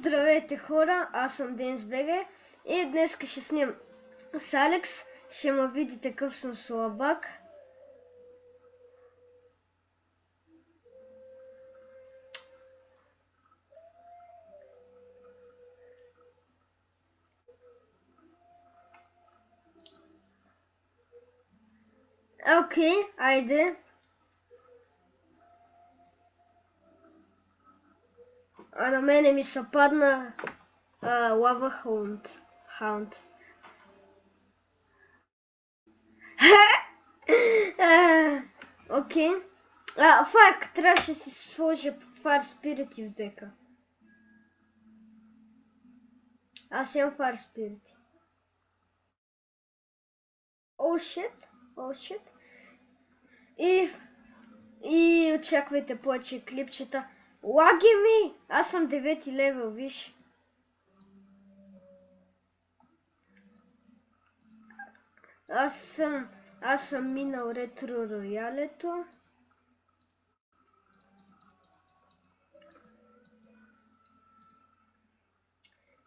Здравейте хора, аз съм Денис Беге и днес ще снимам с Алекс. Ще ме видите какъв съм слабак. Окей, айде. А на мене ми се падна лава хаунд. Окей. Фак, трябваше да си сложа Fire Spirit в дека. Аз имам Fire Spirit. Oh shit. И очаквайте повече клипчета. Лаги ми! Аз съм 9 левел, виж. Аз съм минал ретро роялето.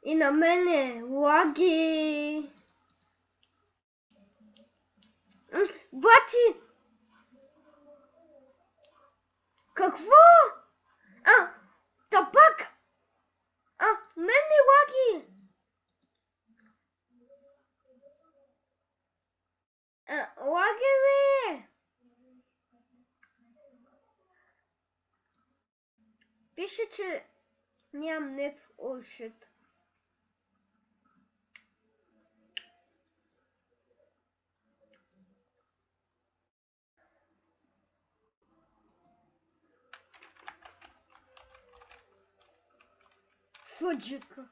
И на мене лаги. Бати! Какво? Тапак! Мен ми лаги! Лаги ми! Пише, че нямам нет. О, шит. Фуджика.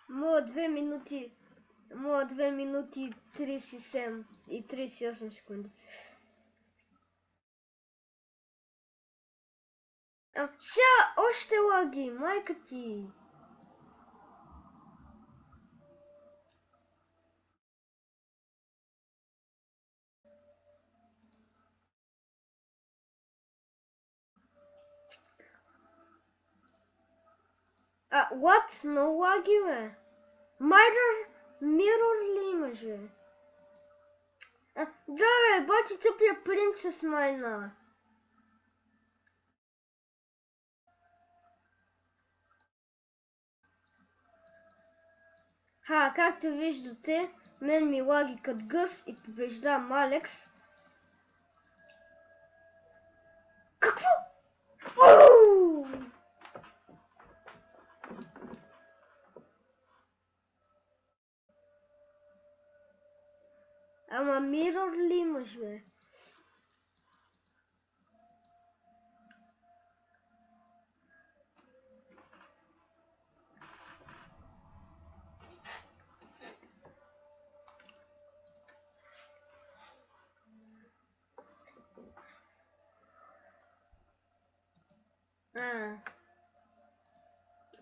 Моя 2 минути и 37 и 38 секунди. Сега още лаги, майка ти. What? No лаги, бе. Mirror ли имаш, бе? Да, бе, бати тъпия принцес майна. Както виждате, мен ми лаги като гъс и побеждавам Алекс. Какво? Ама мирор ли имаш, бе?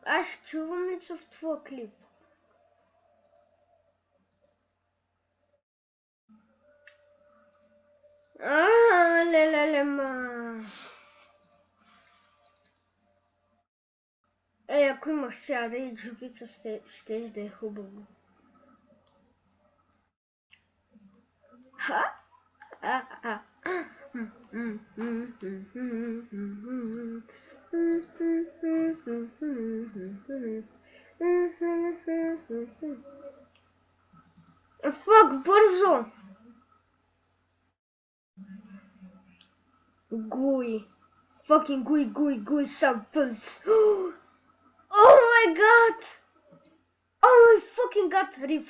Аз чувам ли се в твоя клип? Леле, ма. Ако имах сега рейджовица, щеш да е хубаво. Фак, бързо! Гуй. Fucking гуй, samples. Oh my god! Oh my fucking god, Rip.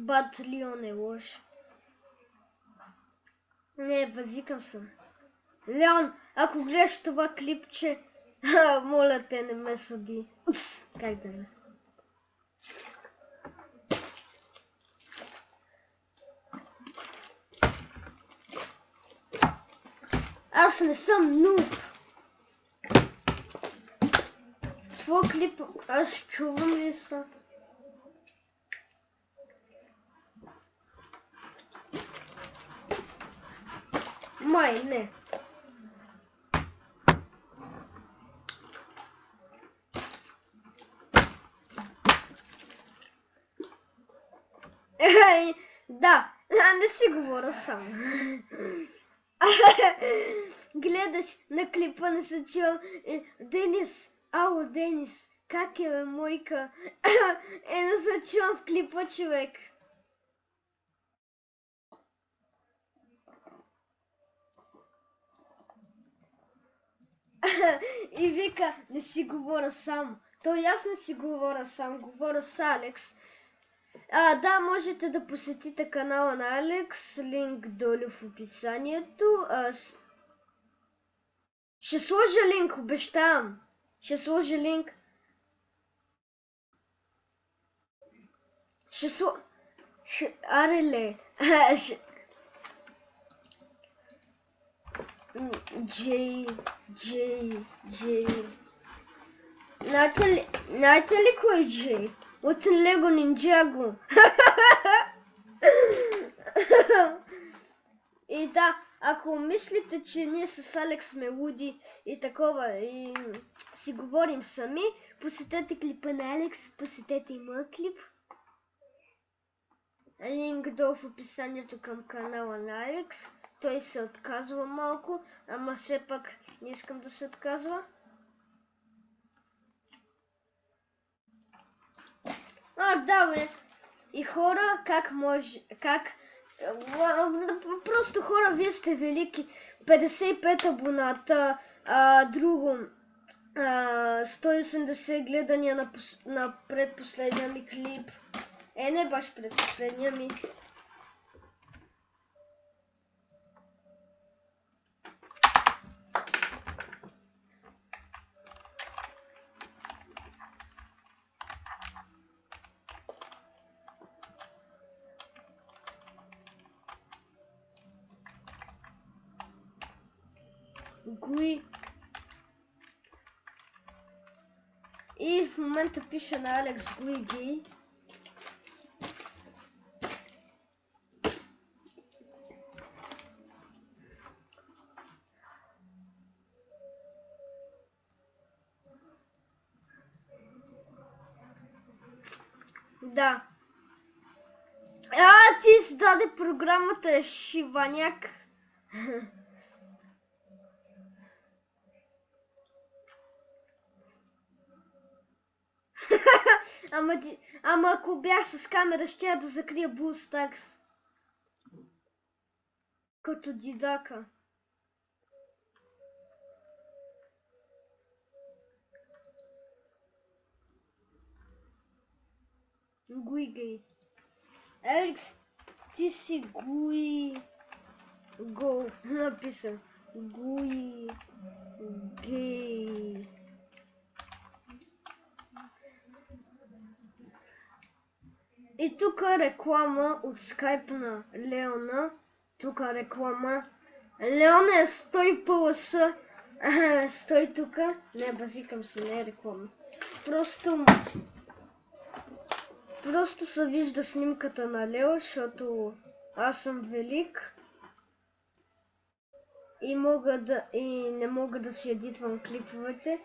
Бат Леон е лош. Не, базикам съм. Леон, ако гледаш това клипче, моля те, не ме съди. Как да не? Аз не съм нуб. Твой клип аз чувам ли са? Май, не. Да, не си говоря сам. Гледаш на клипа, не се чувам. Денис, ало Денис, как е бе, мойка? Не се чувам в клипа, човек. И вика, не си говоря сам. То аз не си говоря сам, говоря с Алекс. Да, можете да посетите канала на Алекс, линк долу в описанието. Ще сложа линк, обещавам. Ще сложа линк. Ареле. Джей. Знаете ли кой е Джей? От Лего Нинджаго. И да, ако мислите, че ние с Алекс сме луди и такова, и си говорим сами, посетете клипа на Алекс, посетете и моя клип. Линк долу в описанието към канала на Алекс. Той се отказва малко, ама все пак не искам да се отказва. Да бе. И хора, просто хора, вие сте велики. 55 абоната, друго 180 гледания на предпоследния ми клип. Не баш предпоследния ми. Гуи. И в момента пише на Алекс Гуи гей. Да. Ти създаде програмата, шиваняк. Ама ако бях с камера, ще да закрия BlueStacks. Като дидака. Гуи гей. Алекс, ти си гуи го. Написан. Гуи гей. И тук реклама от скайп на Леона. Тук реклама. Леон е 100 пълъс. Стой тук. Не, базикам се, не е реклама. Просто се вижда снимката на Лео, защото аз съм велик. И не мога да си едитвам клиповете.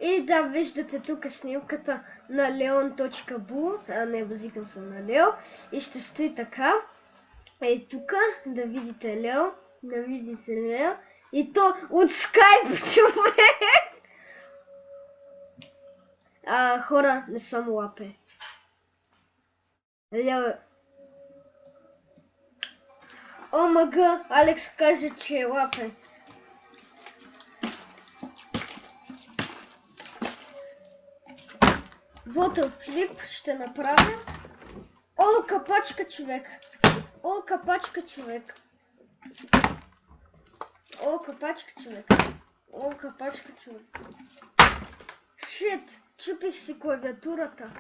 И да, виждате тук снимката на leon.bu, не базикам се на Лео. И ще стои така. Ей тук, да видите Лео. И то от скайп, човек! Хора, не съм лапе. Лео. Омага, Алекс каже, че е лапе. Ботъл флип ще направя. О, капачка, човек! О, капачка, човек! О, капачка, човек! О, капачка, човек! Шит! Чупих си клавиатурата.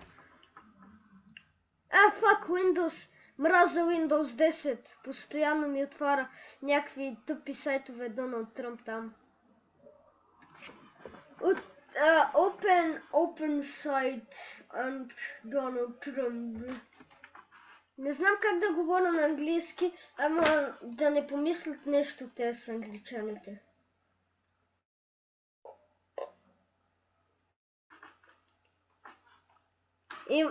Fuck Windows! Мраза Windows 10. Постоянно ми отваря някакви тъпи сайтове Доналд Тръмп там. Open site and Donald Trump. Не знам как да говоря на английски, ама да не помислят нещо те с англичаните. И...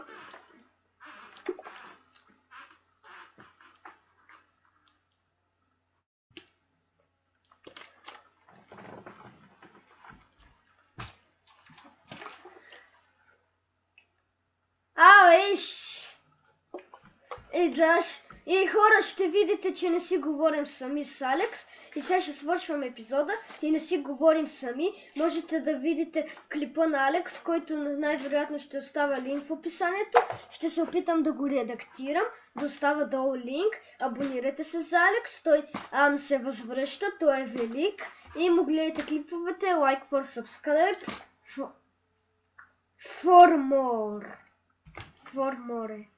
И хора, ще видите, че не си говорим сами с Алекс. И сега ще свършвам епизода и не си говорим сами. Можете да видите клипа на Алекс, който най-вероятно ще оставя линк в описанието. Ще се опитам да го редактирам, да оставя долу линк. Абонирайте се за Алекс, той се възвръща, той е велик. И му гледайте клиповете, like for subscribe. For more.